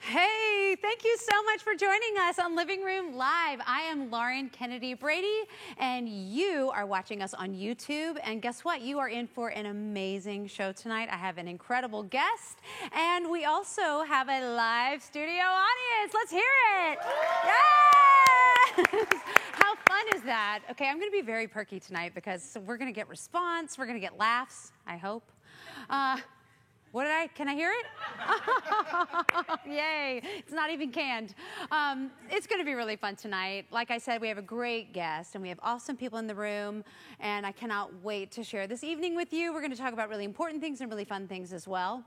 Hey, thank you so much for joining us on Living Room Live. I am Lauren Kennedy Brady, and you are watching us on YouTube. And guess what? You are in for an amazing show tonight. I have an incredible guest, and we also have a live studio audience. Let's hear it. Yes! How fun is that? Okay, I'm going to be very perky tonight because we're going to get response. We're going to get laughs, I hope. Can I hear it? Yay, it's not even canned. It's gonna be really fun tonight. Like I said, we have a great guest and we have awesome people in the room, and I cannot wait to share this evening with you. We're gonna talk about really important things and really fun things as well.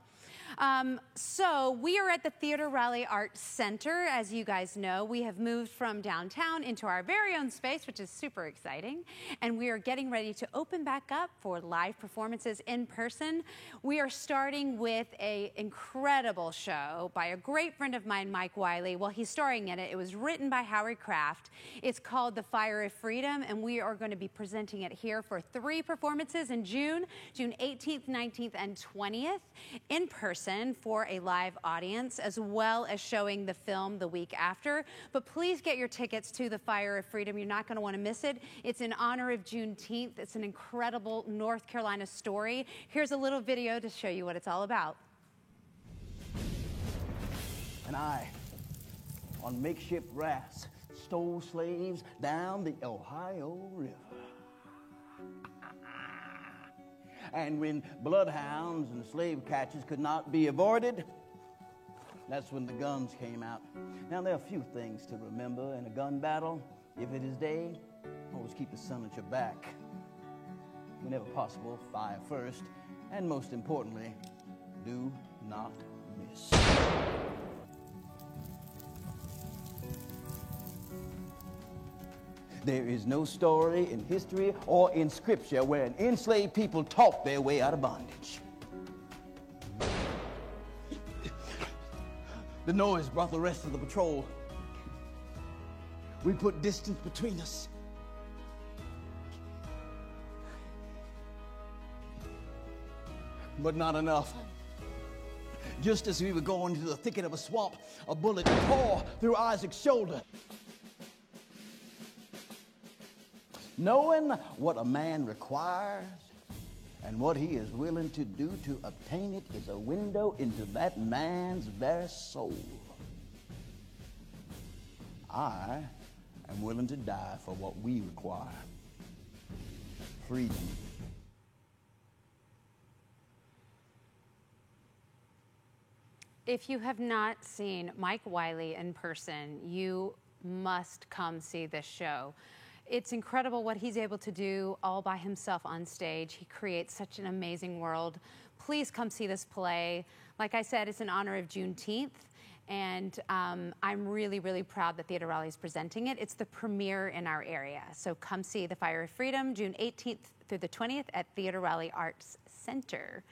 So we are at the Theodore Raleigh Arts Center. As you guys know, we have moved from downtown into our very own space, which is super exciting. And we are getting ready to open back up for live performances in person. We are starting with an incredible show by a great friend of mine, Mike Wiley. Well, he's starring in it. It was written by Howard Kraft. It's called The Fire of Freedom, and we are going to be presenting it here for 3 performances in June 18th, 19th, and 20th in person for a live audience, as well as showing the film the week after. But please get your tickets to The Fire of Freedom. You're not going to want to miss it. It's in honor of Juneteenth. It's an incredible North Carolina story. Here's a little video to show you what it's all about. And I, on makeshift rafts, stole slaves down the Ohio River. And when bloodhounds and slave catchers could not be avoided, that's when the guns came out. Now, there are a few things to remember in a gun battle. If it is day, always keep the sun at your back. Whenever possible, fire first. And most importantly, do not miss. There is no story in history or in scripture where an enslaved people talked their way out of bondage. The noise brought the rest of the patrol. We put distance between us. But not enough. Just as we were going into the thicket of a swamp, a bullet tore through Isaac's shoulder. Knowing what a man requires and what he is willing to do to obtain it is a window into that man's very soul. I am willing to die for what we require. Freedom. If you have not seen Mike Wiley in person, you must come see this show. It's incredible what he's able to do all by himself on stage. He creates such an amazing world. Please come see this play. Like I said, it's in honor of Juneteenth, and I'm really, really proud that Theodore Raleigh is presenting it. It's the premiere in our area. So come see The Fire of Freedom, June 18th through the 20th at Theodore Raleigh Arts Center.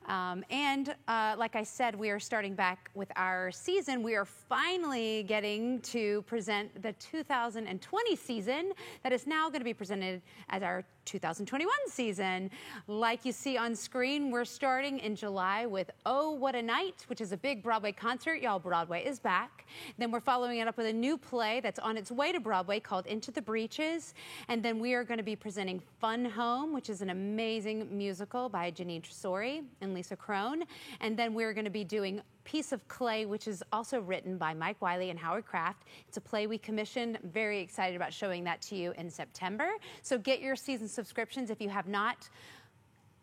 Like I said, we are starting back with our season. We are finally getting to present the 2020 season that is now going to be presented as our 2021 season. Like you see on screen, we're starting in July with Oh, What a Night, which is a big Broadway concert. Y'all, Broadway is back. Then we're following it up with a new play that's on its way to Broadway called Into the Breaches. And then we are going to be presenting Fun Home, which is an amazing musical by Janine Tresori and Lisa Crone. And then we're going to be doing Piece of Clay, which is also written by Mike Wiley and Howard Kraft. It's a play we commissioned. I'm very excited about showing that to you in September. So get your season subscriptions if you have not.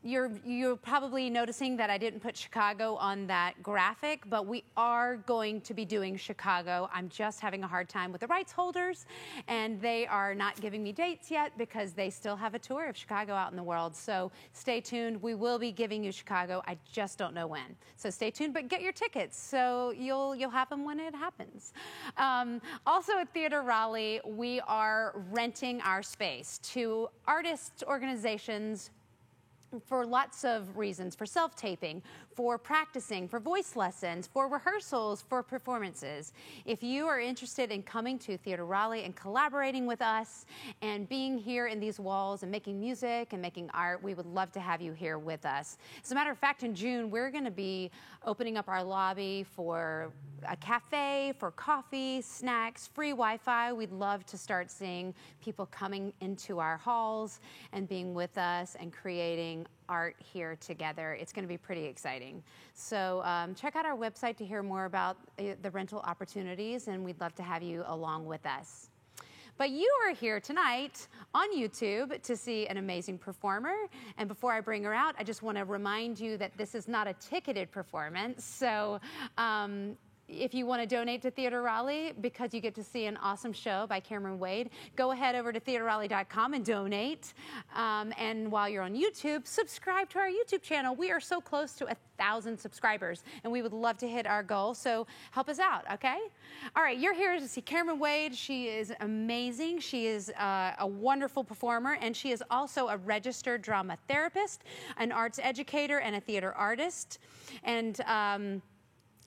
You're probably noticing that I didn't put Chicago on that graphic, but we are going to be doing Chicago. I'm just having a hard time with the rights holders, and they are not giving me dates yet because they still have a tour of Chicago out in the world. So stay tuned. We will be giving you Chicago. I just don't know when. So stay tuned, but get your tickets so you'll have them when it happens. Also at Theodore Raleigh, we are renting our space to artists, organizations, for lots of reasons, for self-taping, for practicing, for voice lessons, for rehearsals, for performances. If you are interested in coming to Theatre Raleigh and collaborating with us and being here in these walls and making music and making art, we would love to have you here with us. As a matter of fact, in June, we're going to be opening up our lobby for a cafe, for coffee, snacks, free Wi-Fi. We'd love to start seeing people coming into our halls and being with us and creating art here together. It's going to be pretty exciting. So check out our website to hear more about the rental opportunities, and we'd love to have you along with us. But you are here tonight on YouTube to see an amazing performer. And before I bring her out, I just want to remind you that this is not a ticketed performance. So if you want to donate to Theatre Raleigh because you get to see an awesome show by Cameron Wade, go ahead over to theaterraleigh.com and donate. And while you're on YouTube, subscribe to our YouTube channel. We are so close to 1,000 subscribers, and we would love to hit our goal, so help us out, okay? All right, you're here to see Cameron Wade. She is amazing. She is a wonderful performer, and she is also a registered drama therapist, an arts educator, and a theater artist. And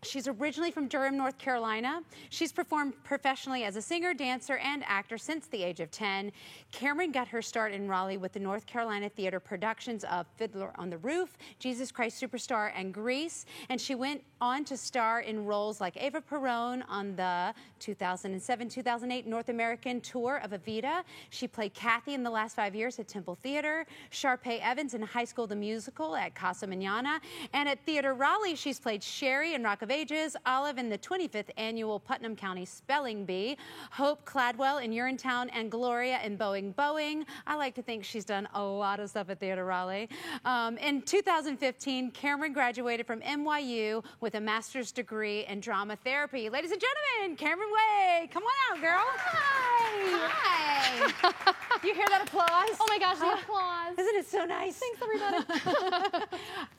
she's originally from Durham, North Carolina. She's performed professionally as a singer, dancer, and actor since the age of 10. Cameron got her start in Raleigh with the North Carolina Theater productions of Fiddler on the Roof, Jesus Christ Superstar, and Grease. And she went on to star in roles like Eva Perón on the 2007-2008 North American tour of Evita. She played Kathy in the last 5 years at Temple Theater, Sharpay Evans in High School the Musical at Casa Manana, and at Theatre Raleigh, she's played Sherry in Rock of Ages, Olive in the 25th Annual Putnam County Spelling Bee, Hope Cladwell in Urinetown, and Gloria in Boeing Boeing. I like to think she's done a lot of stuff at Theatre Raleigh. In 2015, Cameron graduated from NYU with a master's degree in drama therapy. Ladies and gentlemen, Cameron Wade, come on out, girl. Hi. Hi. You hear that applause? Oh my gosh, the applause. Isn't it so nice? Thanks, everybody.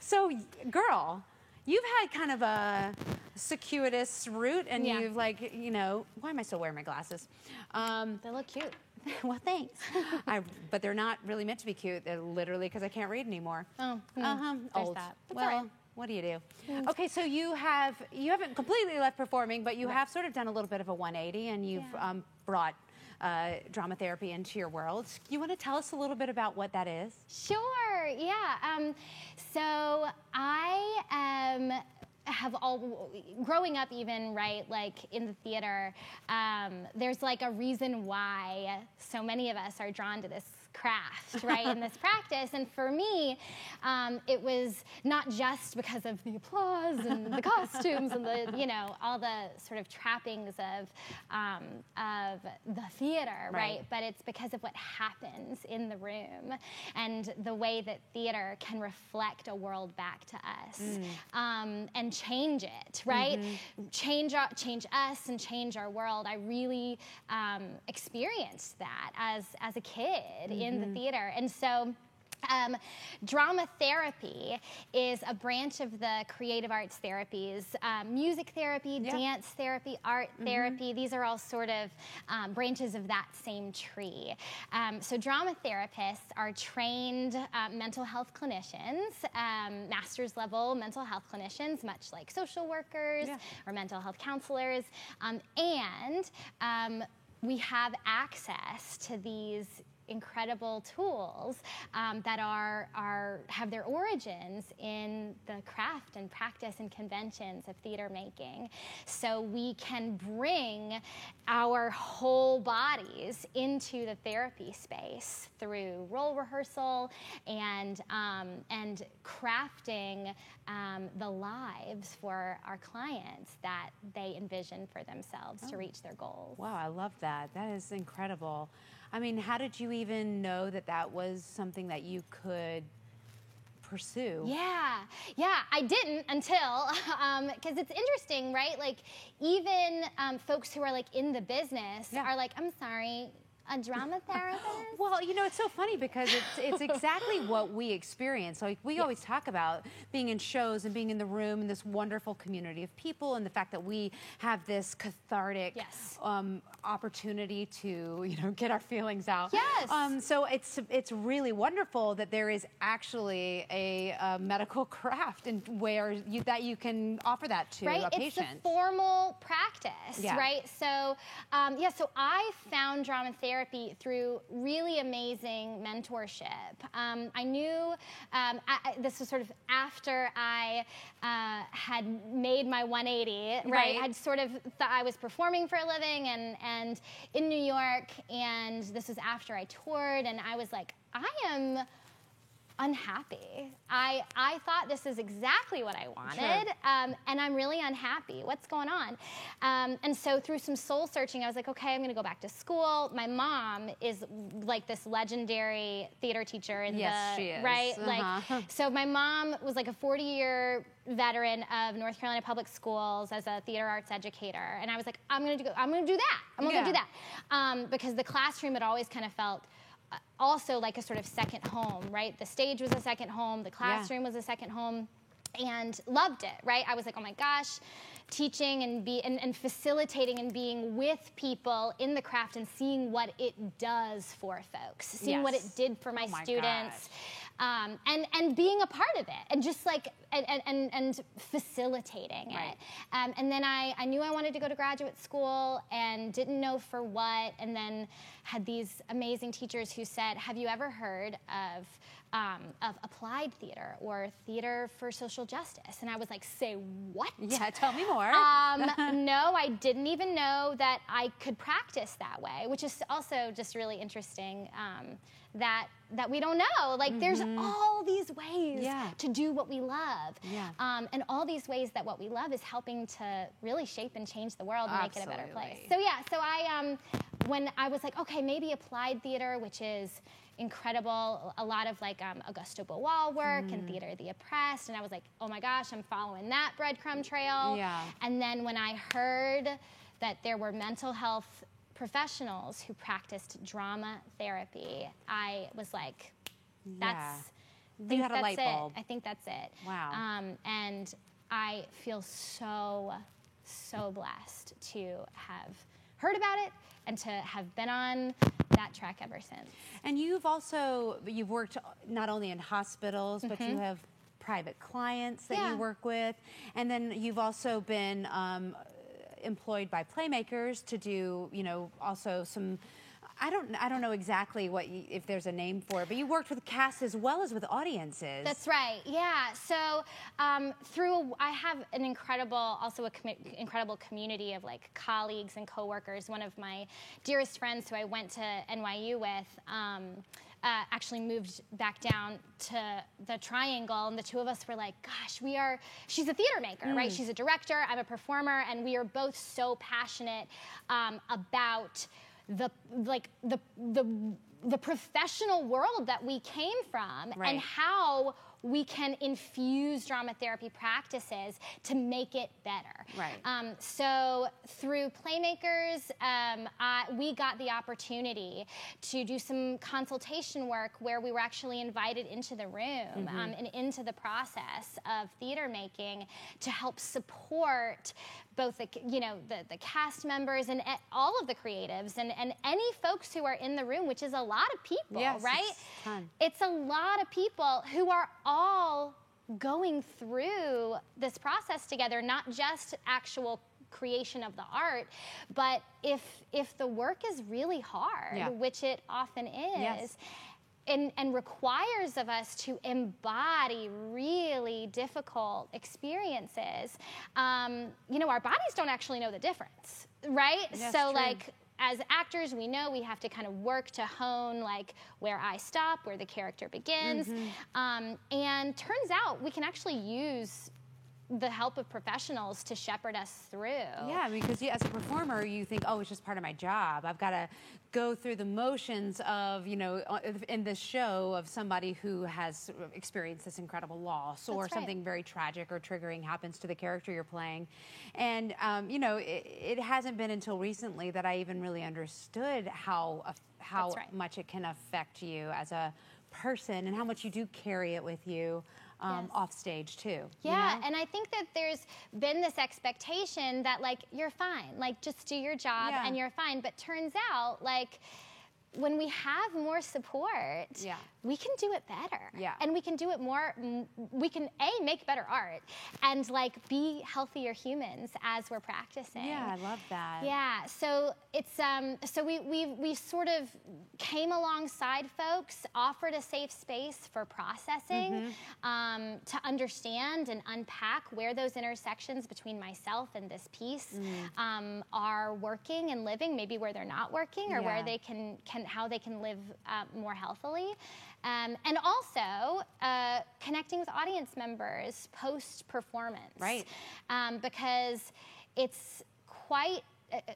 So, girl, you've had kind of a circuitous route, and Yeah. you've like, you know, why am I still wearing my glasses? They look cute. Well, thanks. But they're not really meant to be cute. They're literally because I can't read anymore. Oh, There's there's that. That's Well, all right. what do you do? Okay, so you haven't completely left performing, but you have sort of done a little bit of a 180, and you've brought drama therapy into your world. You want to tell us a little bit about what that is? Sure, yeah. So I have growing up even, right, like in the theater, there's like a reason why so many of us are drawn to this craft, right, in this practice. And for me, it was not just because of the applause and the costumes and the, you know, all the sort of trappings of the theater, right? But it's because of what happens in the room and the way that theater can reflect a world back to us and change it, right? Change us and change our world. I really experienced that as a kid in the theater. And so drama therapy is a branch of the creative arts therapies. Music therapy, dance therapy, art therapy, these are all sort of branches of that same tree. So drama therapists are trained mental health clinicians, master's level mental health clinicians, much like social workers or mental health counselors. And we have access to these incredible tools that have their origins in the craft and practice and conventions of theater making. So we can bring our whole bodies into the therapy space through role rehearsal and crafting the lives for our clients that they envision for themselves to reach their goals. Wow, I love that. That is incredible. I mean, how did you even know that that was something that you could pursue? Yeah, I didn't until, because it's interesting, right? Like, even folks who are like in the business are like, I'm sorry, a drama therapist? Well, you know, it's so funny because it's exactly what we experience. Like we always talk about being in shows and being in the room in this wonderful community of people, and the fact that we have this cathartic opportunity to, you know, get our feelings out. Yes. So it's really wonderful that there is actually a medical craft and where you can offer that to a patient. It's a formal practice, right? So, so I found drama therapy through really amazing mentorship. I knew this was sort of after I had made my 180, right? I'd sort of thought I was performing for a living and in New York, and this was after I toured, and I was like, I am unhappy. I thought this is exactly what I wanted, and I'm really unhappy. What's going on? And so through some soul searching, I was like, okay, I'm going to go back to school. My mom is like this legendary theater teacher in she is. Right? Like, so my mom was like a 40-year veteran of North Carolina Public Schools as a theater arts educator, and I was like, I'm going to do that. I'm going to go do that, because the classroom had always kind of felt also like a sort of second home, right? The stage was a second home, the classroom was a second home, and loved it, right? I was like, oh my gosh, teaching and facilitating and being with people in the craft and seeing what it does for folks, seeing what it did for my students. And being a part of it, and just like and facilitating it. And then I knew I wanted to go to graduate school and didn't know for what. And then had these amazing teachers who said, "Have you ever heard of applied theater or theater for social justice?" And I was like, "Say what?" Yeah, tell me more. No, I didn't even know that I could practice that way, which is also just really interesting. That we don't know. Like there's all these ways to do what we love. And all these ways that what we love is helping to really shape and change the world and make it a better place. So so I when I was like, okay, maybe applied theater, which is incredible, a lot of like Augusto Boal work and Theater of the Oppressed, and I was like, oh my gosh, I'm following that breadcrumb trail. And then when I heard that there were mental health professionals who practiced drama therapy, I was like, that's you had a light bulb. I think that's it. Wow. And I feel so blessed to have heard about it and to have been on that track ever since. And you've worked not only in hospitals, but you have private clients that you work with, and then you've also been employed by Playmakers to do, you know, also some, I don't know exactly if there's a name for it, but you worked with casts as well as with audiences. That's right. Yeah. So I have an incredible community of like colleagues and coworkers. One of my dearest friends who I went to NYU with actually moved back down to the Triangle, and the two of us were like, gosh, she's a theater maker, right? She's a director, I'm a performer, and we are both so passionate about the professional world that we came from and how we can infuse drama therapy practices to make it better. So through Playmakers, we got the opportunity to do some consultation work where we were actually invited into the room and into the process of theater making to help support both the cast members and all of the creatives and any folks who are in the room, which is a lot of people, right? It's a lot of people who are all going through this process together, not just actual creation of the art, but if the work is really hard, which it often is, and requires of us to embody really difficult experiences, our bodies don't actually know the difference, right? So like, as actors, we know we have to kind of work to hone like where I stop, where the character begins. And turns out we can actually use the help of professionals to shepherd us through. Yeah, because as a performer, you think, oh, it's just part of my job. I've got to go through the motions of, in this show of somebody who has experienced this incredible loss or something very tragic or triggering happens to the character you're playing. And, it hasn't been until recently that I even really understood how much it can affect you as a person and how much you do carry it with you. Off stage too. Yeah, and I think that there's been this expectation that like you're fine, like just do your job and you're fine. But turns out like when we have more support, we can do it better. Yeah. And we can do it more, we can make better art and like be healthier humans as we're practicing. Yeah, I love that. Yeah, so it's, so we sort of came alongside folks, offered a safe space for processing, to understand and unpack where those intersections between myself and this piece are working and living, maybe where they're not working or where they how they can live more healthily. And also connecting with audience members post-performance. Right. Because it's quite,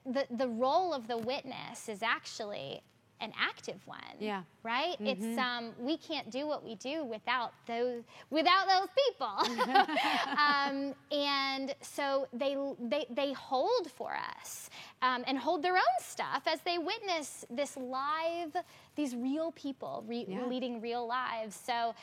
the role of the witness is actually an active one. Yeah. Right? It's we can't do what we do without those people. And so they hold for us and hold their own stuff as they witness these real people leading real lives. So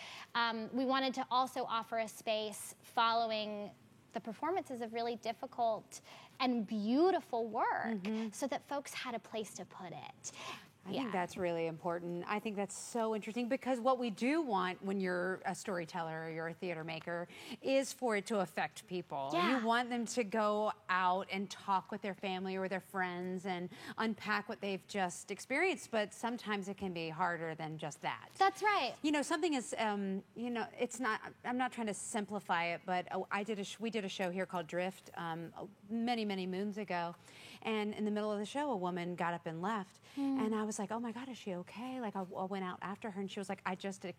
we wanted to also offer a space following the performances of really difficult and beautiful work so that folks had a place to put it. I think that's really important. I think that's so interesting because what we do want when you're a storyteller or you're a theater maker is for it to affect people. Yeah. You want them to go out and talk with their family or their friends and unpack what they've just experienced, but sometimes it can be harder than just that. That's right. Something is, it's not, I'm not trying to simplify it, but we did a show here called Drift many, many moons ago. And in the middle of the show, a woman got up and left. And I was like, oh my God, is she okay? Like I went out after her and she was like, I should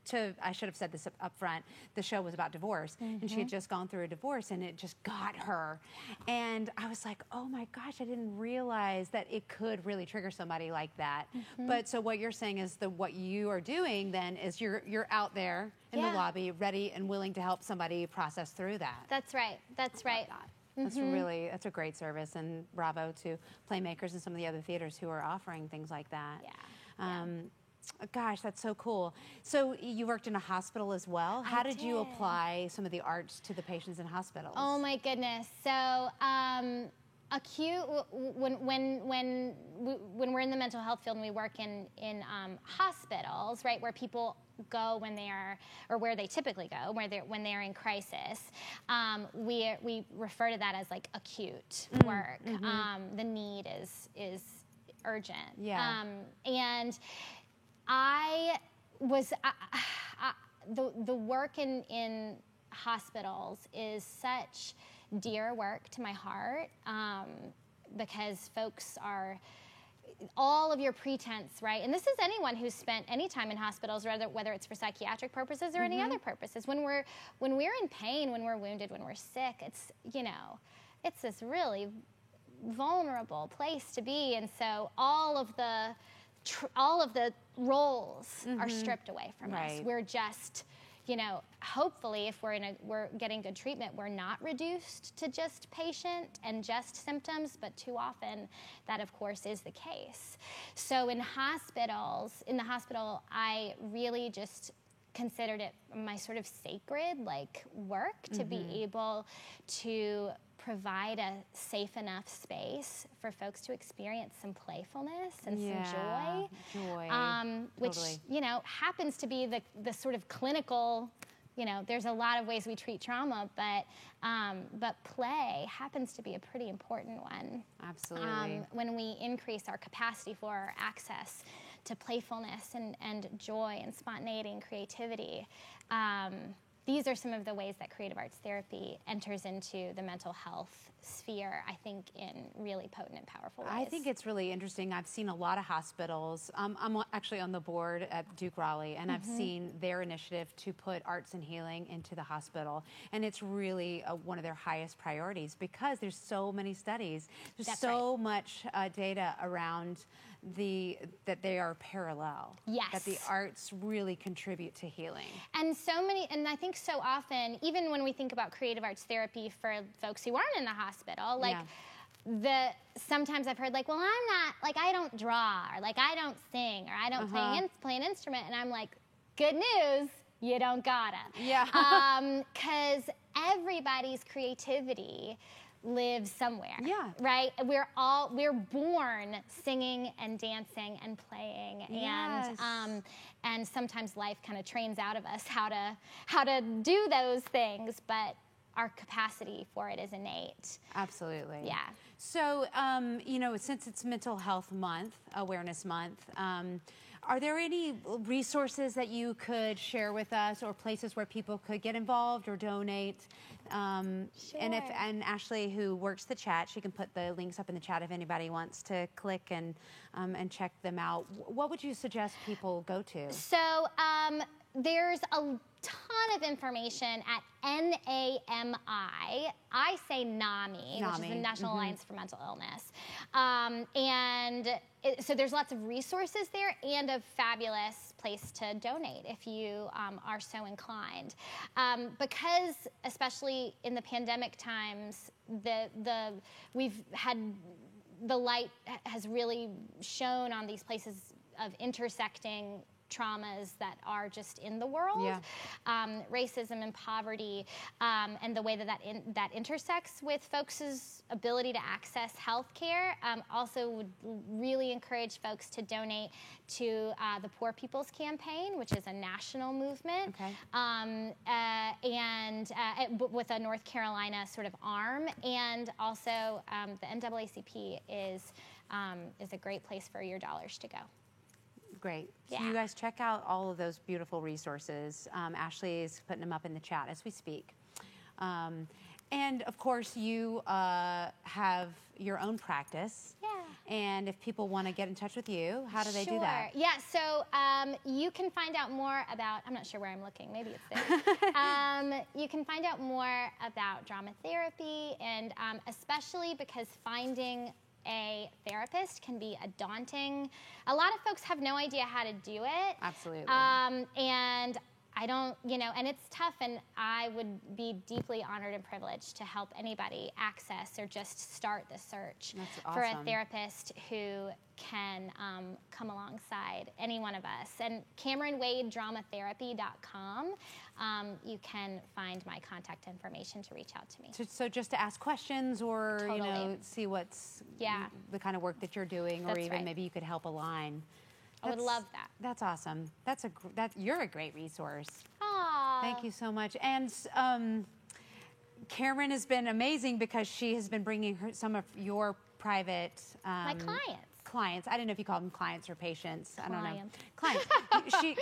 have said this up front, the show was about divorce. And she had just gone through a divorce and it just got her. And I was like, oh my gosh, I didn't realize that it could really trigger somebody like that. But so what you're saying is what you are doing then is you're out there in the lobby ready and willing to help somebody process through that. That's right. That's right. That's a great service, and bravo to Playmakers and some of the other theaters who are offering things like that. Yeah. Gosh, that's so cool. So you worked in a hospital as well. How did you apply some of the arts to the patients in hospitals? Oh my goodness. So acute, when we're in the mental health field and we work in hospitals, right, where people go when they are, or where they typically go, when they're in crisis, we refer to that as like acute work. The need is urgent. Yeah. And the work in hospitals is such dear work to my heart, because folks are, all of your pretense, right? And this is anyone who's spent any time in hospitals, whether it's for psychiatric purposes or any other purposes. When we're in pain, when we're wounded, when we're sick, it's this really vulnerable place to be. And so all of the roles are stripped away from us. We're just, hopefully if we're getting good treatment, we're not reduced to just patient and just symptoms, but too often that of course is the case. So in the hospital, I really just considered it my sort of sacred work to be able to provide a safe enough space for folks to experience some playfulness and some joy. Which, happens to be the sort of clinical, there's a lot of ways we treat trauma, but play happens to be a pretty important one. Absolutely. When we increase our capacity for access to playfulness and joy and spontaneity and creativity, these are some of the ways that creative arts therapy enters into the mental health sphere, I think, in really potent and powerful ways. I think it's really interesting. I've seen a lot of hospitals. I'm actually on the board at Duke Raleigh, and I've seen their initiative to put arts and healing into the hospital. And it's really one of their highest priorities because there's so many studies. There's That's so much data around that they are parallel. Yes. That the arts really contribute to healing. And and I think so often, even when we think about creative arts therapy for folks who aren't in the hospital, like sometimes I've heard like, well, I'm not, like I don't draw, or like I don't sing, or I don't play an instrument, and I'm like, good news, you don't gotta. Yeah. 'Cause everybody's creativity lives somewhere. Yeah. Right? We're born singing and dancing and playing. Yes. And sometimes life kind of trains out of us how to do those things, but our capacity for it is innate. Absolutely. Yeah. So, since it's Mental Health Month, Awareness Month, are there any resources that you could share with us, or places where people could get involved or donate? Sure. And Ashley, who works the chat, she can put the links up in the chat if anybody wants to click and check them out. What would you suggest people go to? So there's a ton of information at NAMI. I say NAMI, which is the National Alliance for Mental Illness. So there's lots of resources there, and a fabulous place to donate if you are so inclined. Because especially in the pandemic times, we've had the light has really shone on these places of intersecting traumas that are just in the world, racism and poverty, and the way that intersects with folks' ability to access health care. Also would really encourage folks to donate to the Poor People's Campaign, which is a national movement, with a North Carolina sort of arm, and also the NAACP is a great place for your dollars to go. Great. So Yeah. you guys check out all of those beautiful resources. Ashley is putting them up in the chat as we speak. And of course, you have your own practice. Yeah. And if people want to get in touch with you, how do they do that? Yeah, so you can find out more about, I'm not sure where I'm looking, maybe it's there. You can find out more about drama therapy, and especially because finding a therapist can be a lot of folks have no idea how to do it. Absolutely. And I don't, and it's tough, and I would be deeply honored and privileged to help anybody access or just start the search for a therapist who can come alongside any one of us. And CameronWadeDramaTherapy.com, you can find my contact information to reach out to me. So just to ask questions, or see what's the kind of work that you're doing, or even maybe you could help align. I would love that. That's awesome. You're a great resource. Aww. Thank you so much. And Cameron has been amazing because she has been bringing some of your private my clients. I didn't know if you called them clients or patients. I don't know. Clients.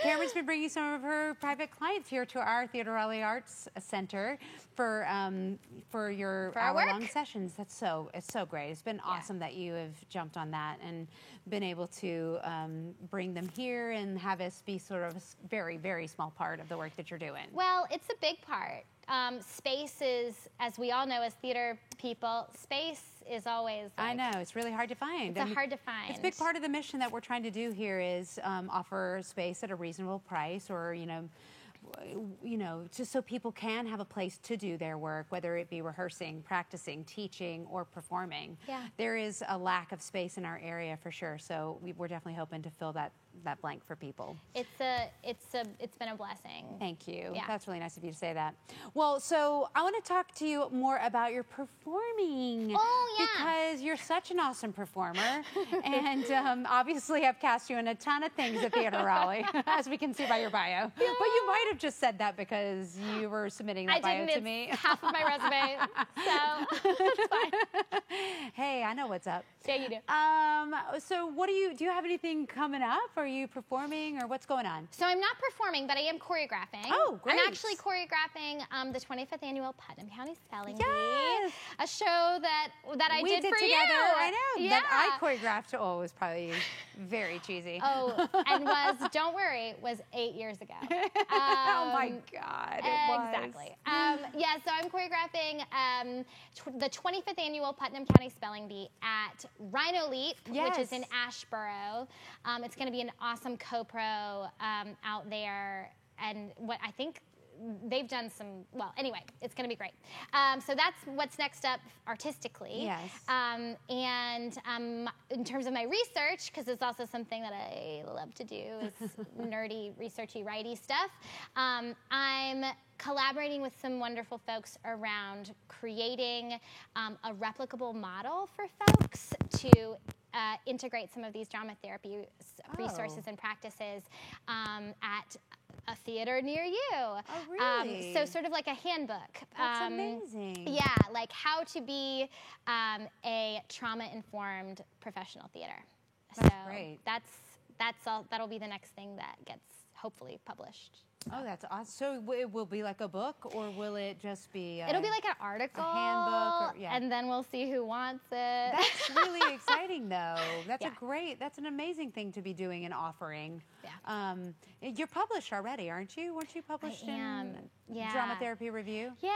Cameron's been bringing some of her private clients here to our Theatre Raleigh Arts Center for your hour-long sessions. It's so great. It's been awesome that you have jumped on that and been able to bring them here and have us be sort of a very, very small part of the work that you're doing. Well, it's a big part. Space is, as we all know as theater people, space is always I know, it's really hard to find. It's hard to find. It's a big part of the mission that we're trying to do here is offer space at a reasonable price, or just so people can have a place to do their work, whether it be rehearsing, practicing, teaching, or performing. Yeah. There is a lack of space in our area for sure, so we're definitely hoping to fill that blank for people. It's been a blessing. Thank you. Yeah. That's really nice of you to say that. Well, so I want to talk to you more about your performing. Oh, yeah. Because you're such an awesome performer. And obviously I've cast you in a ton of things at Theatre Raleigh, as we can see by your bio. But you might have just said that because you were submitting that bio to me. It's half of my resume, so it's fine. Hey, I know what's up. Yeah, you do. So what do you have anything coming up? Are you performing, or what's going on? So I'm not performing, but I am choreographing. Oh, great. I'm actually choreographing the 25th annual Putnam County Spelling Bee, Yes. a show that I did for together. you. I know. Yeah. That I choreographed. Oh, it was probably very cheesy. Oh, and don't worry, was 8 years ago. Oh my God, it was. Exactly. Yeah, so I'm choreographing the 25th annual Putnam County Spelling Bee at Rhino Leap, which is in Ashboro. It's going to be an awesome co-pro out there, and what I think they've done some, well, anyway, it's going to be great. So that's what's next up artistically. Yes. And in terms of my research, because it's also something that I love to do, is nerdy, researchy, writey stuff, I'm collaborating with some wonderful folks around creating a replicable model for folks to integrate some of these drama therapy resources and practices at a theater near you. Oh, really? So sort of like a handbook. That's amazing. Yeah, like how to be a trauma-informed professional theater. That's great. That's all. That'll be the next thing that gets hopefully published. Oh, that's awesome. So it will be like a book, or will it just be It'll be like an article, a handbook, and then we'll see who wants it. That's really exciting, though. That's that's an amazing thing to be doing and offering. Yeah. You're published already, aren't you? Weren't you published in Drama Therapy Review? Yeah,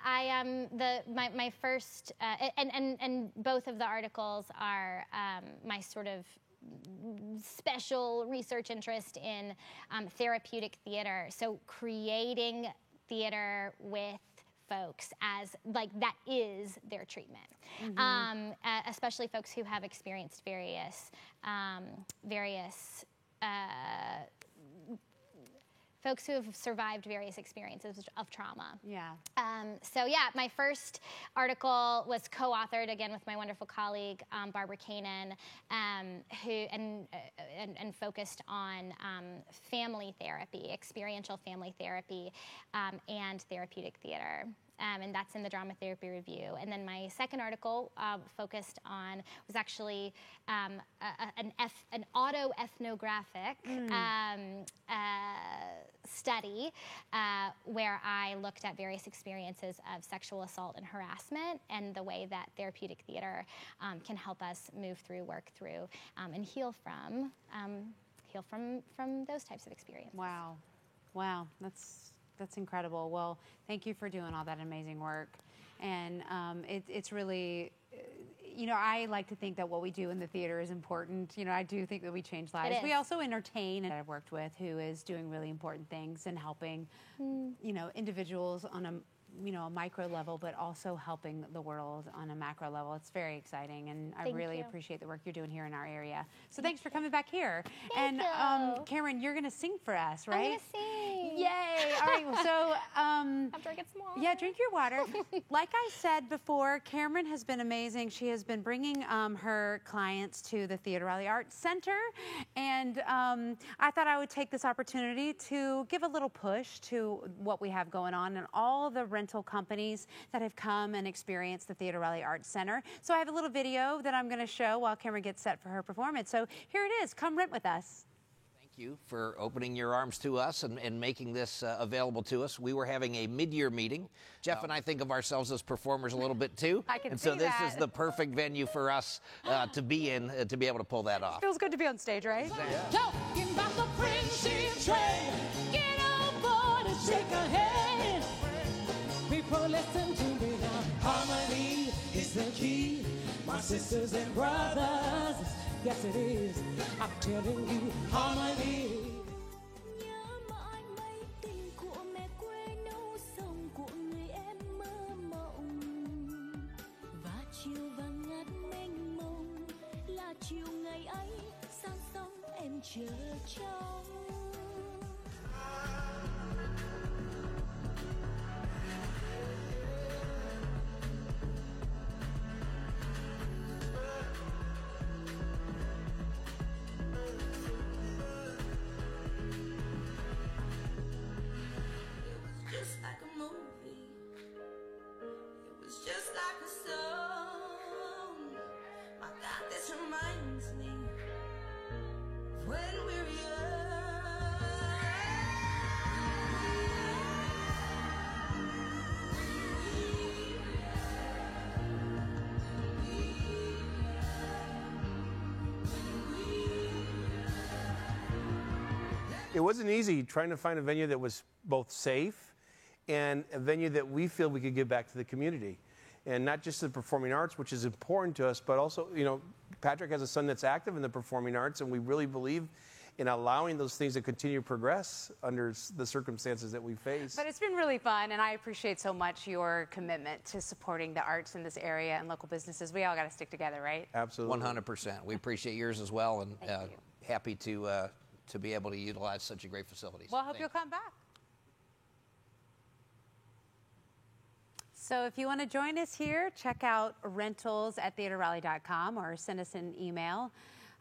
I am. My first, and both of the articles are my sort of special research interest in therapeutic theater. So creating theater with folks as like that is their treatment, especially folks who have experienced various folks who have survived various experiences of trauma. Yeah. So yeah, my first article was co-authored again with my wonderful colleague Barbara Kanan, who and focused on family therapy, experiential family therapy, and therapeutic theater. And that's in the Drama Therapy Review. And then my second article focused on was actually an autoethnographic study where I looked at various experiences of sexual assault and harassment and the way that therapeutic theater can help us move through, work through, and heal from those types of experiences. Wow. Wow. That's incredible. Well, thank you for doing all that amazing work. And it's really, I like to think that what we do in the theater is important. I do think that we change lives. We also entertain, and I've worked with who is doing really important things and helping, individuals on a micro level, but also helping the world on a macro level. It's very exciting, and I really appreciate the work you're doing here in our area. So thanks for coming back here. Thank you. Cameron, you're going to sing for us, right? I'm going to sing. Yay! All right. So after I get some water. Yeah, drink your water. Like I said before, Cameron has been amazing. She has been bringing her clients to the Theater Raleigh Arts Center, and I thought I would take this opportunity to give a little push to what we have going on and all the rental companies that have come and experienced the Theater Raleigh Arts Center. So I have a little video that I'm going to show while Cameron gets set for her performance. So here it is. Come rent with us. Thank you for opening your arms to us and making this available to us. We were having a mid-year meeting. Jeff and I think of ourselves as performers a little bit too. I can and see so this that. is the perfect venue for us to be in, to be able to pull that off. Feels good to be on stage, right? Talking about the friendship train. Get on board and shake a hand. People listen to me now. Harmony is the key. My sisters and brothers, yes it is. I'm telling you, harmony. Nhớ mãi mấy tình của mẹ quê nấu sông của người em mơ mộng. Và chiều vàng ngát mênh mông là chiều ngày ấy sang sông em chờ trông. Just like a movie, it was just like a song. My God, this reminds me of when we were It wasn't easy trying to find a venue that was both safe and a venue that we feel we could give back to the community. And not just the performing arts, which is important to us, but also, you know, Patrick has a son that's active in the performing arts, and we really believe in allowing those things to continue to progress under the circumstances that we face. But it's been really fun, and I appreciate so much your commitment to supporting the arts in this area and local businesses. We all got to stick together, right? Absolutely. 100%. We appreciate yours as well, and happy to be able to utilize such a great facility. Well, I hope you'll come back. So if you want to join us here, check out rentals@theaterrally.com or send us an email.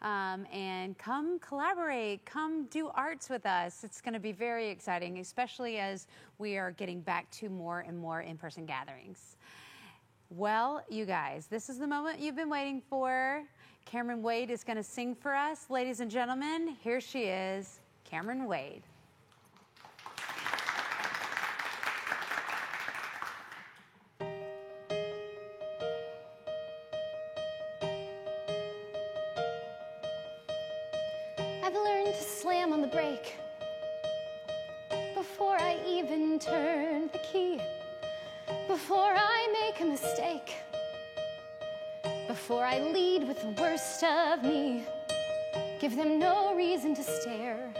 And come collaborate, come do arts with us. It's going to be very exciting, especially as we are getting back to more and more in-person gatherings. Well, you guys, this is the moment you've been waiting for. Cameron Wade is going to sing for us. Ladies and gentlemen, here she is, Cameron Wade. I've learned to slam on the brake before I even turn the key, before I make a mistake, before I lead with the worst of me. Give them no reason to stare,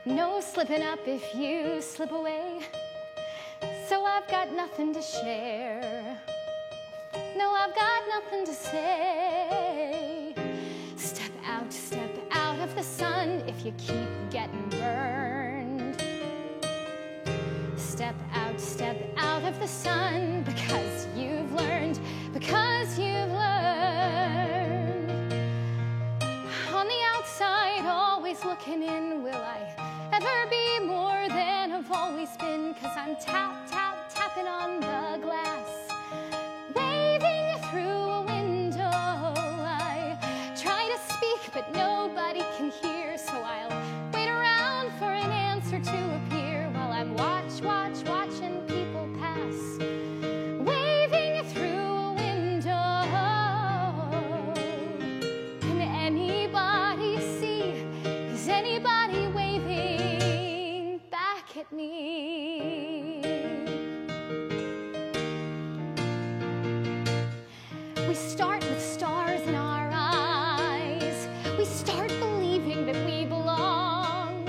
no slipping up if you slip away. So I've got nothing to share, no, I've got nothing to say. Step out of the sun if you keep getting burned. Step out of the sun because you've learned, because you've learned. On the outside, always looking in, will I ever be more than I've always been? 'Cause I'm tapping on the glass, waving through a window. I try to speak, but nobody can hear, so I'll wait around for an answer to appear while I'm watching people pass, waving through a window. Can anybody see? Is anybody waving back at me? We start with stars in our eyes. We start believing that we belong,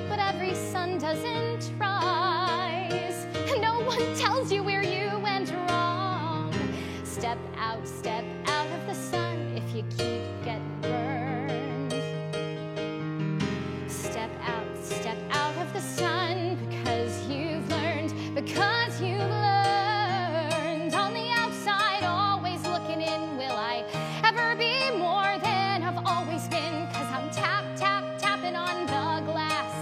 but every sun doesn't rise. No one tells you where you went wrong. Step out of the sun if you keep getting burned. Step out of the sun because you've learned, because you've learned. On the outside, always looking in, will I ever be more than I've always been? 'Cause I'm tapping on the glass,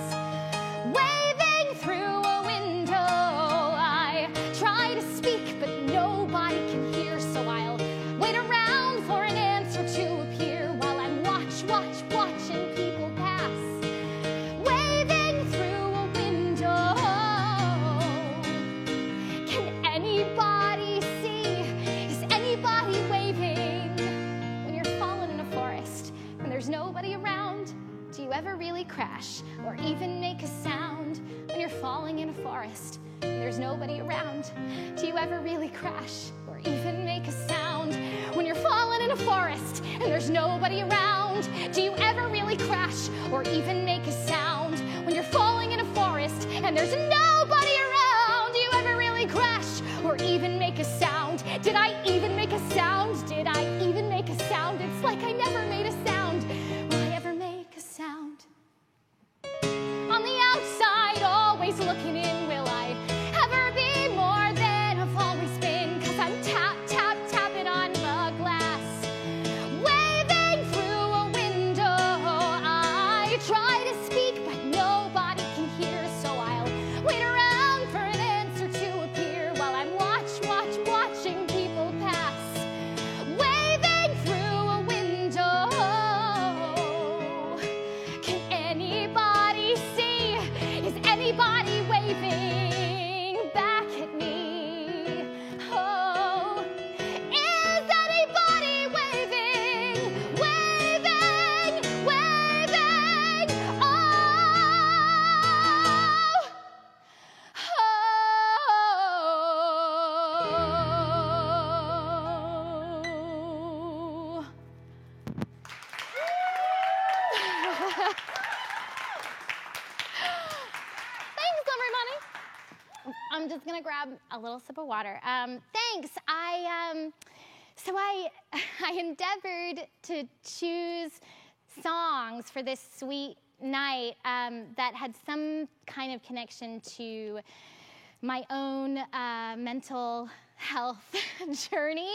waving through a window. I try to speak, but nobody can hear, so I'll wait around for an answer to appear while I'm watching people pass, waving through a window. Can anybody see? Is anybody waving? When you're falling in a forest, when there's nobody around, do you ever really crash or even make a sound? When you're falling in a forest, when there's nobody around, do you ever really crash or even make a sound? When you're falling in a forest and there's nobody around, do you ever really crash or even make a sound? When you're falling in a forest and there's nobody around, do you ever really crash or even make a sound? Did I even make a sound? Did I even make a sound? It's like I never made a sound. Will I ever make a sound? On the outside, always looking in, will I ever be more than I've always been? 'Cause I'm tapping on the glass, waving through a window. I try to speak, but nobody can hear, so I'll wait I'm just gonna grab a little sip of water. Thanks. So I endeavored to choose songs for this sweet night that had some kind of connection to my own mental health journey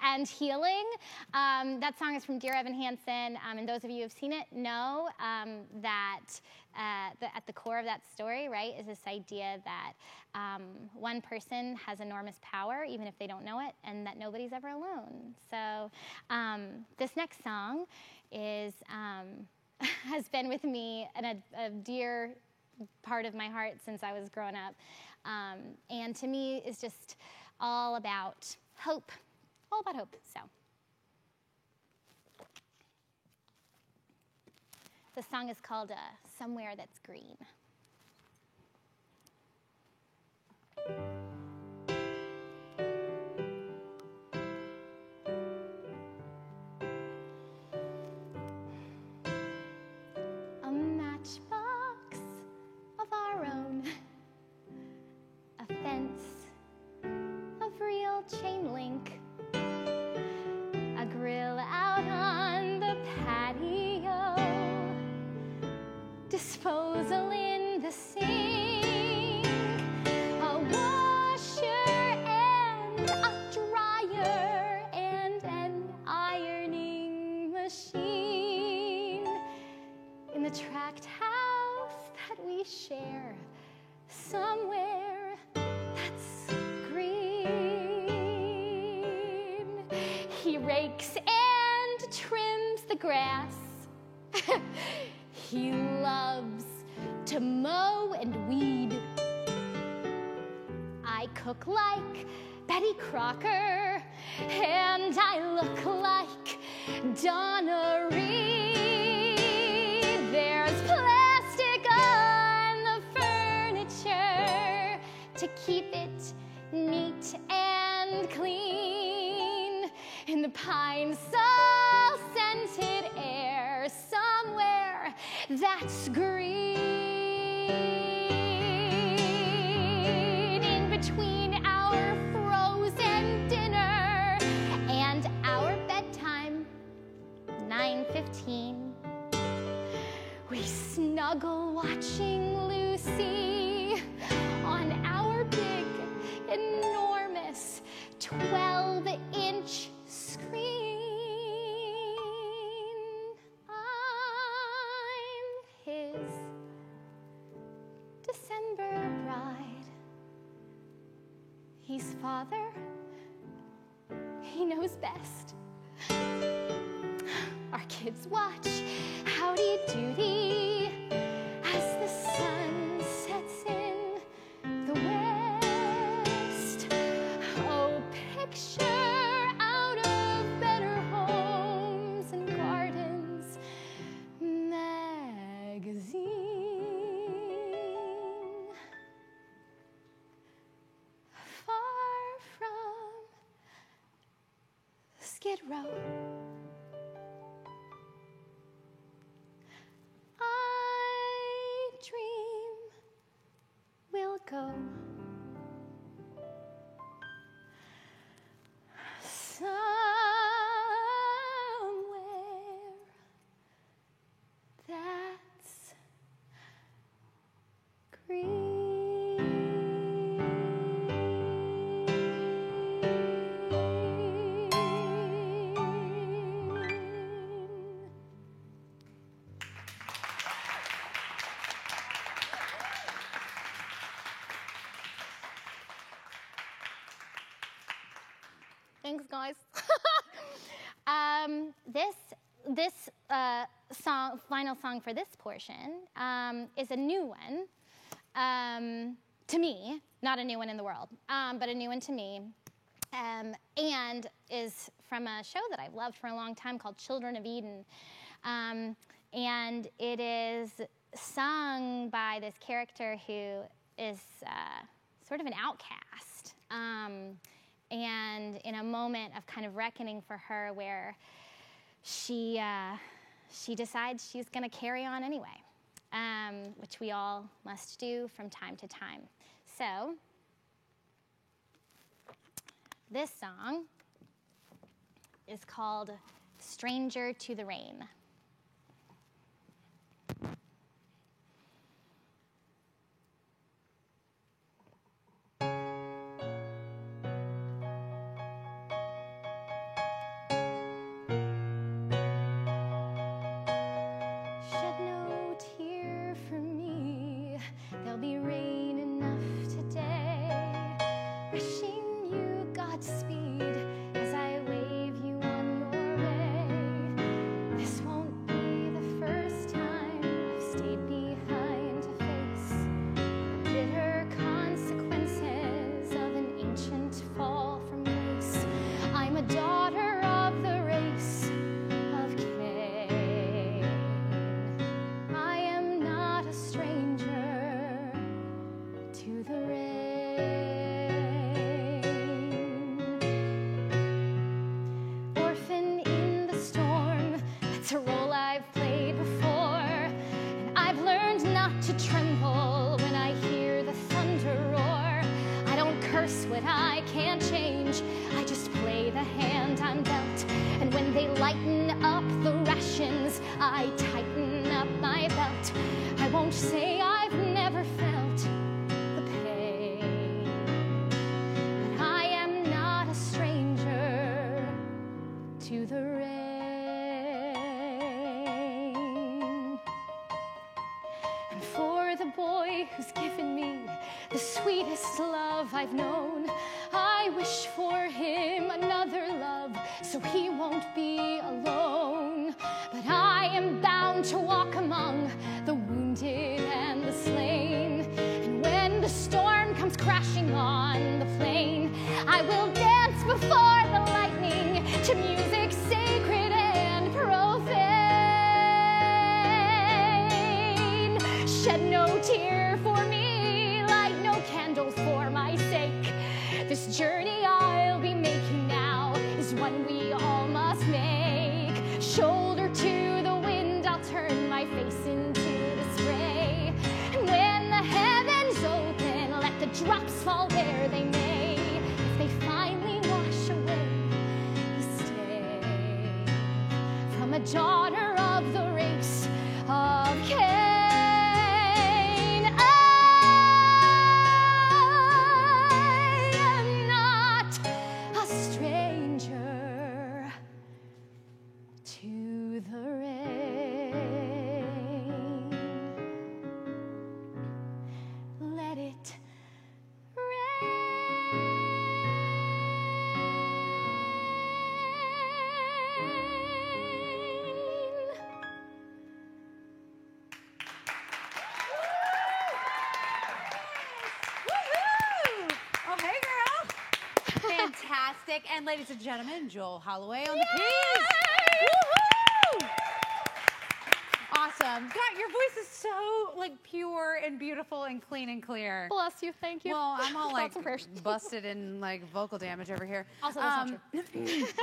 and healing. That song is from Dear Evan Hansen, and those of you who have seen it know that at the core of that story, right, is this idea that one person has enormous power, even if they don't know it, and that nobody's ever alone. So this next song is has been with me and a dear part of my heart since I was growing up, and to me is just all about hope, all about hope. So the song is called Somewhere That's Green. A matchbox of our own, a fence of real chain link, a grill out on the patio, disposal in the sink, a washer and a dryer and an ironing machine in the tract house that we share somewhere that's green. He rakes and trims the grass. He loves to mow and weed. I cook like Betty Crocker, and I look like Donna Reed. There's plastic on the furniture to keep it neat and clean. In the pine sol scented air, somewhere that's green. In between our frozen dinner and our bedtime, 9:15, we snuggle watching Lucy on our big, enormous 12-inch screen. I'm his December bride. He's father. He knows best. Our kids watch Howdy Doody as the sun sets in the west. Oh, picture out of Better Homes and Gardens magazine. Far from Skid Row, I dream we'll go somewhere that's green. Thanks, guys. This final song for this portion is a new one to me, not a new one in the world, but a new one to me, and is from a show that I've loved for a long time called Children of Eden, and it is sung by this character who is sort of an outcast. And in a moment of kind of reckoning for her where she decides she's gonna carry on anyway, which we all must do from time to time. So This song is called Stranger to the Rain. Shed no tear for me, there'll be rain enough today. Wishing you Godspeed as I wave you on your way. This won't be the first time I've stayed behind to face the bitter consequences of an ancient fall from grace. I'm a daughter of the race of Cain. I am not a stranger to the rain. Orphan in the storm, that's a role I've played before. And I've learned not to tremble when I hear the thunder roar. I don't curse what I can't change, I just play the hand I'm dealt. And when they lighten up the rations, I tighten up my belt. I won't say I've never felt the pain, but I am not a stranger to the rain. And for the boy who's given me the sweetest love I've known, I wish for him another love so he won't be alone. But I am bound to walk among the wounded and the slain. And when the storm comes crashing on the plain, I will dance before the lightning to music sacred and profane. Shed no tear for me, light no candles for my sake. This journey I'll be making now is one we all must make. Shoulder to the wind, I'll turn my face into the spray. And when the heavens open, let the drops fall where they may. If they finally wash away the stain from a daughter of the race of Cain. To the rain, let it rain. Woohoo! Oh, hey, girl. Fantastic. And ladies and gentlemen, Joel Holloway on the keys. Woohoo! Awesome. God, your voice is so like pure and beautiful and clean and clear. Bless you, thank you. Well, I'm all like Lots of prayers. busted in like vocal damage over here. Also, that's not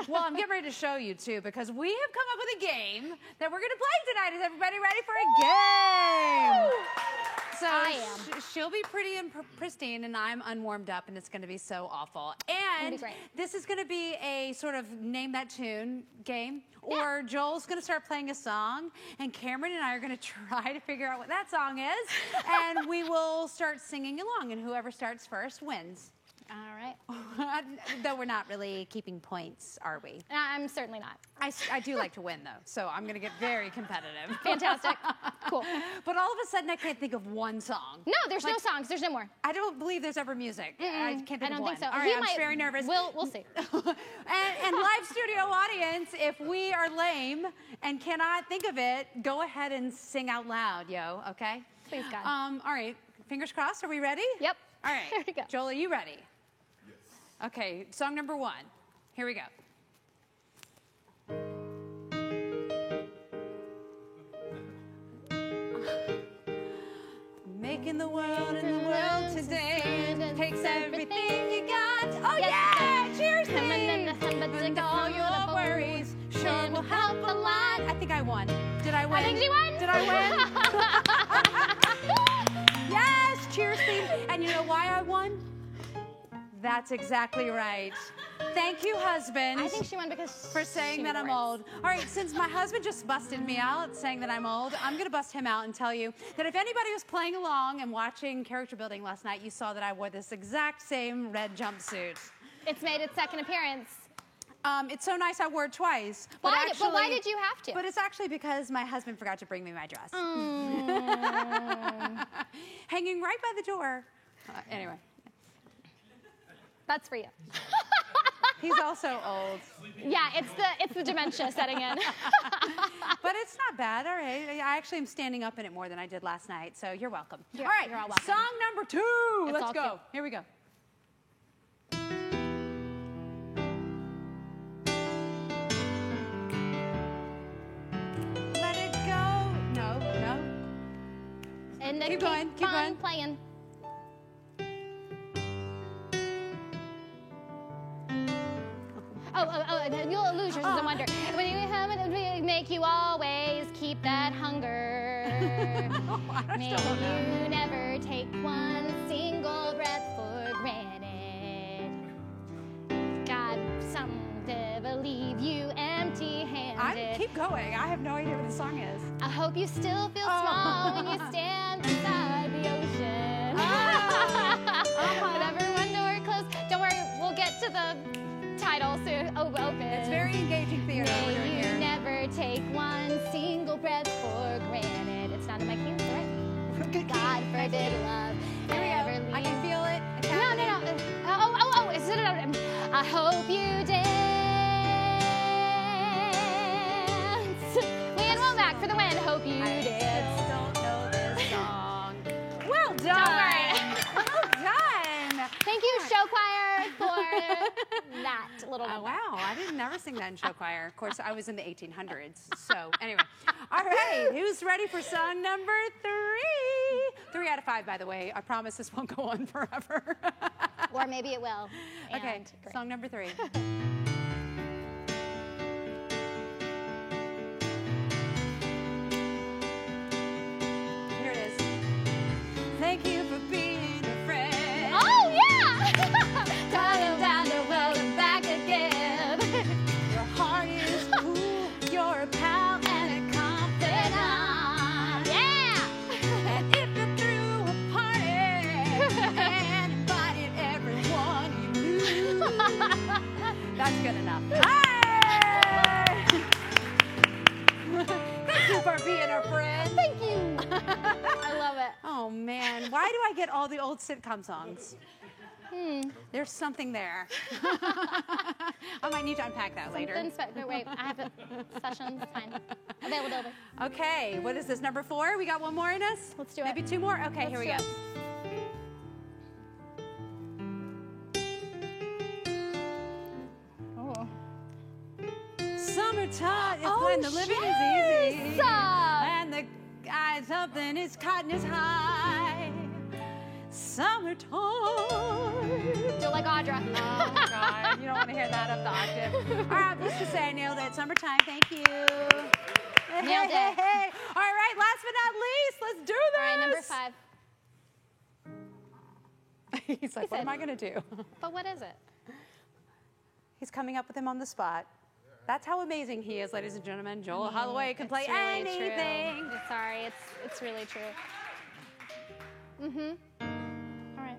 Well, I'm getting ready to show you too because we have come up with a game that we're going to play tonight. Is everybody ready for a game? So I am. she'll be pretty and pristine, and I'm unwarmed up, and it's going to be so awful. And be great. this is going to be a sort of name that tune game. Or Joel's going to start playing a song, and Cameron and I are going to try to figure out what that song is, and we will start singing along, and whoever starts first wins. All right. Though we're not really keeping points, are we? I'm certainly not. I do like to win, though, so I'm going to get very competitive. Fantastic. Cool. But all of a sudden, I can't think of one song. No, there's no songs. There's no more. I don't believe there's ever music. I can't think I of don't one. think so. All right, I'm very nervous. We'll see. And live studio audience, if we are lame and cannot think of it, go ahead and sing out loud, yo, okay? Please, God. All right, fingers crossed. Are we ready? Yep. All right. Here we go. Joel, are you ready? Yes. Okay, song number 1. Here we go. Making the world and the world today takes everything you got. Oh yeah! Cheers, team! And all your worries sure will help a lot. I think I won. Did I win? I think she won. Did I win? Yes! Cheers, team! And you know why I won? That's exactly right. Thank you, husband. I think she won because for saying that I'm old. All right, since my husband just busted me out saying that I'm old, I'm going to bust him out and tell you that if anybody was playing along and watching character building last night, you saw that I wore this exact same red jumpsuit. It's made its second appearance. It's so nice I wore it twice. Why did you have to? But it's actually because my husband forgot to bring me my dress. Hanging right by the door. Anyway. That's for you. He's also old. Yeah, it's the dementia setting in. But it's not bad, all right. I actually am standing up in it more than I did last night, so you're welcome. You're all right, all welcome. song number 2. It's Let's all go. cute. Here we go. Let it go. No. And Keep going, keep going. Playing. Oh, you'll lose yours as a wonder. When you have it, make you always keep that hunger. May you never take one single breath for granted. God, some never leave you empty-handed. Keep going. I have no idea what the song is. I hope you still feel small when you stand beside the ocean. Whatever one door closed. Don't worry, we'll get to the title soon. Open. It's very engaging theater we're doing May you here. never take one single breath for granted. It's not in my keys, right? God forbid love Here we ever go. leave. I can feel it. It's No. happening. Is it? I hope you dance. Leanne Womack for the win. Hope you I dance. still don't know this song. Well Don't done. worry. Well done. Thank you, show choir, for that little number. Wow, I didn't never sing that in show choir. Of course, I was in the 1800s. So anyway, all right, who's ready for song number 3? 3 out of 5, by the way. I promise this won't go on forever. Or maybe it will. Okay, And great. song number 3. Here it is. Thank you for being a friend. Oh, yeah! Coming down the road and back again. Your heart is cool. You're a pal and a confidant. Yeah! And if you threw a party and invited everyone you knew, that's good enough. Hey! Thank you for being a friend. Thank you. I love it. Oh man, why do I get all the old sitcom songs? There's something there. I might need to unpack that later. No, wait, I have a session. It's fine. Availability. Okay, what is this, number 4? We got one more in us? Let's do it. Maybe 2 more? Okay, here we go. do Oh. Summertime is Oh, when the living yes. is easy. And the guy something is cotton is high. Summertime. Do it like Audra. Oh, God. You don't want to hear that up the octave. All right, let's just say I nailed it. Summertime. Thank you. Nailed it. Hey. All right, last but not least, let's do this. All right, number 5. He's like, what am I going to do? But what is it? He's coming up with him on the spot. That's how amazing he is, ladies and gentlemen. Joel Holloway can play It's really anything. True. Sorry, it's really true. All right.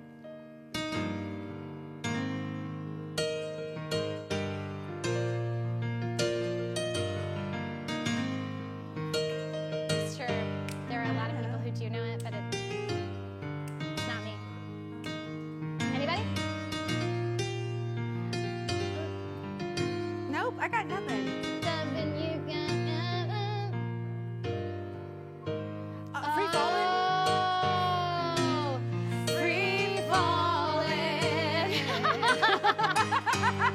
Sure, there are a lot of people who do know it, but it's not me. Anybody? Nope, I got nothing. Something you Free falling. Oh, free falling.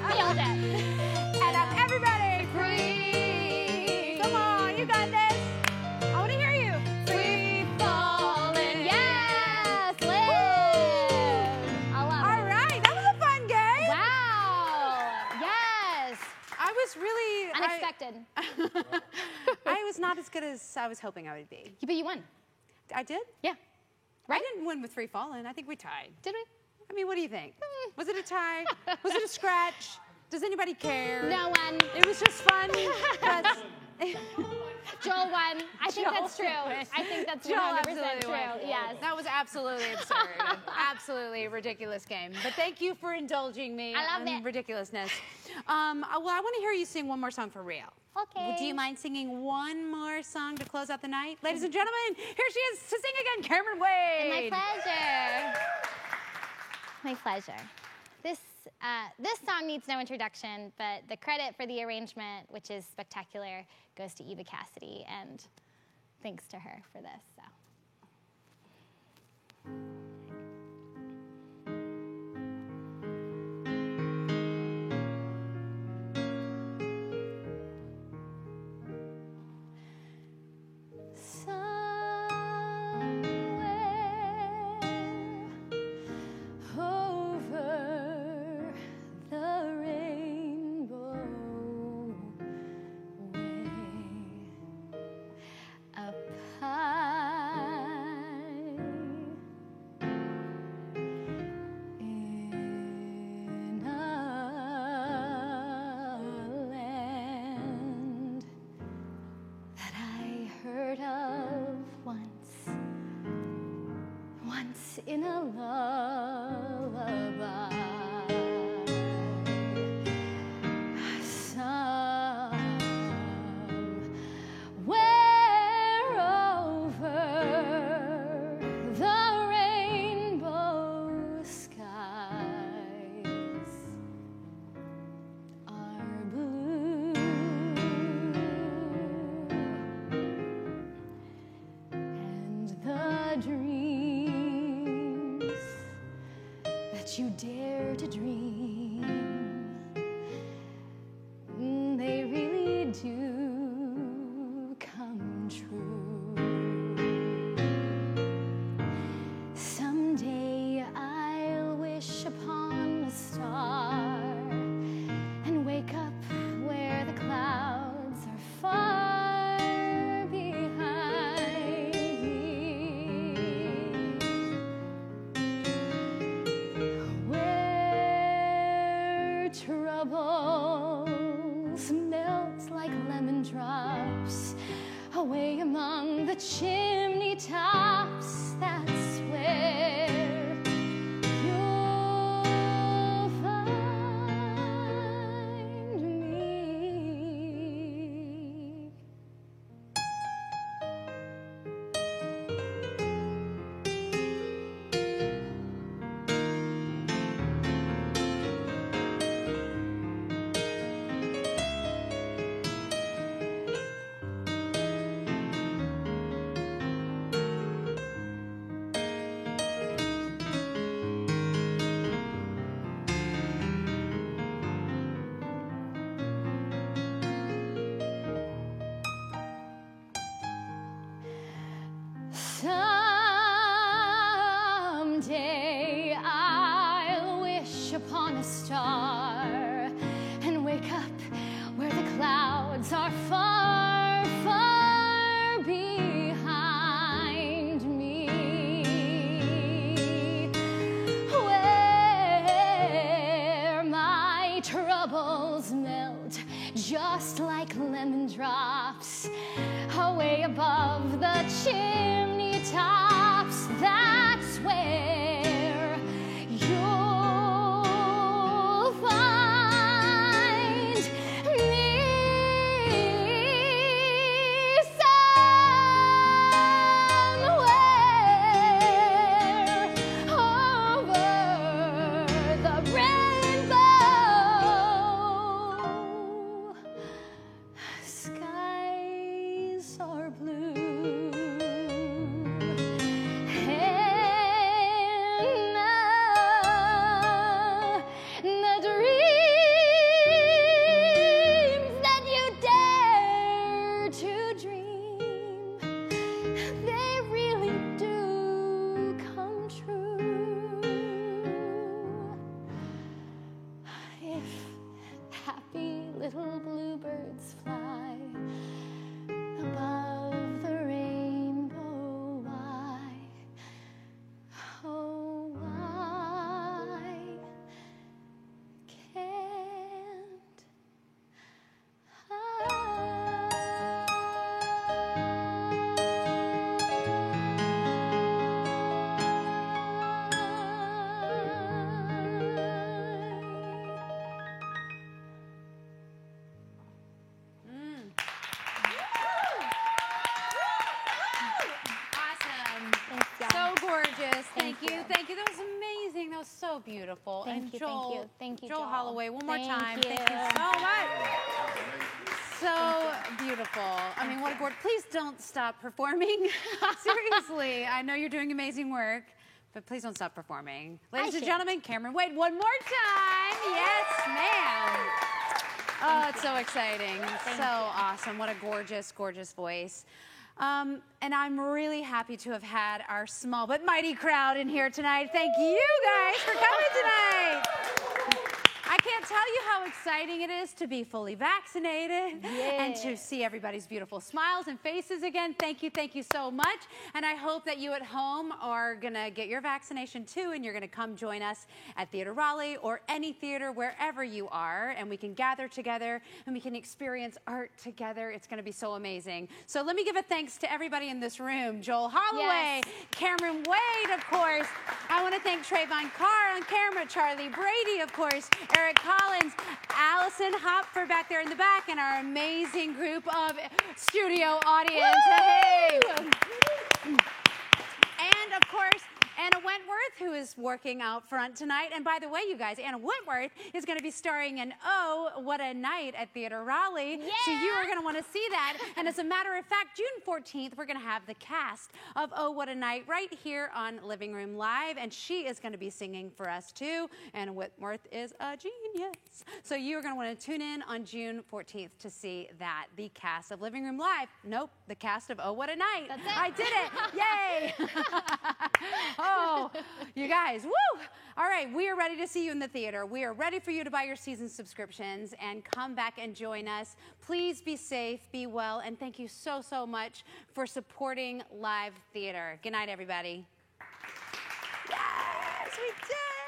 Nailed it. And up, everybody, free. Come on, you got this. I want to hear you. Free falling. Yes, live. I love All it. right, that was a fun game. Wow. Yes. I was really Unexpected. I was not as good as I was hoping I would be. But you won. I did? Yeah. I didn't win with Free Falling. I think we tied. Did we? I mean, what do you think? Was it a tie? Was it a scratch? Does anybody care? No one. It was just fun. Joel won. I think Joel that's true. won. I think that's Joel 100% absolutely true. won. Yes. That was absolutely absurd. Absolutely ridiculous game. But thank you for indulging me I love in it. ridiculousness. Well, I want to hear you sing one more song for real. Okay. Do you mind singing one more song to close out the night? Ladies and gentlemen, here she is to sing again, Cameron Wade. My pleasure. My pleasure. This song needs no introduction, but the credit for the arrangement, which is spectacular, goes to Eva Cassidy, and thanks to her for this. So. In a lullaby, somewhere over the rainbow skies are blue, and the dreams that you dare to dream, they really do come true. Someday I'll wish upon a star and wake up where the clouds are far behind me, where troubles melt like lemon drops away among the chimney tops. That's where you'll find me. Someday I'll wish upon a star and wake up where the clouds are far, far behind me, where my troubles melt just like lemon drops away above the chimney tops. That's where you'll find me. Somewhere over the rainbow, skies are blue, and the dreams that you dare to dream, they really do come true. If happy little bluebirds fly above the rainbow, why, oh, why can't Thank you. That was amazing. That was so beautiful. Thank and you, Joel, thank you, thank you, Joel Joel. Holloway, one more Thank time. you. Thank you so much. So beautiful. I mean, what a gorgeous. Please don't stop performing. Seriously, I know you're doing amazing work, but please don't stop performing. Ladies and gentlemen, Cameron Wade, one more time. Yes, ma'am. Oh, it's so exciting. So awesome. What a gorgeous, gorgeous voice. And I'm really happy to have had our small but mighty crowd in here tonight. Thank you guys for coming tonight. I can't tell you how exciting it is to be fully vaccinated and to see everybody's beautiful smiles and faces again. Thank you so much. And I hope that you at home are going to get your vaccination too, and you're going to come join us at Theater Raleigh or any theater wherever you are, and we can gather together and we can experience art together. It's going to be so amazing. So let me give a thanks to everybody in this room. Joel Holloway, Cameron Wade, of course. I want to thank Trayvon Carr on camera, Charlie Brady, of course, Eric Collins, Allison Hopfer back there in the back, and our amazing group of studio audience. Hey! And of course, Anna Wentworth, who is working out front tonight. And by the way, you guys, Anna Wentworth is going to be starring in Oh, What a Night at Theater Raleigh. Yeah. So you are going to want to see that. And as a matter of fact, June 14th, we're going to have the cast of Oh, What a Night right here on Living Room Live. And she is going to be singing for us too. Anna Wentworth is a genius. So you are going to want to tune in on June 14th to see that. The cast of Living Room Live. Nope, the cast of Oh, What a Night. That's it. I did it. Yay. Oh, you guys, woo! All right, we are ready to see you in the theater. We are ready for you to buy your season subscriptions and come back and join us. Please be safe, be well, and thank you so much for supporting live theater. Good night, everybody. Yes, we did!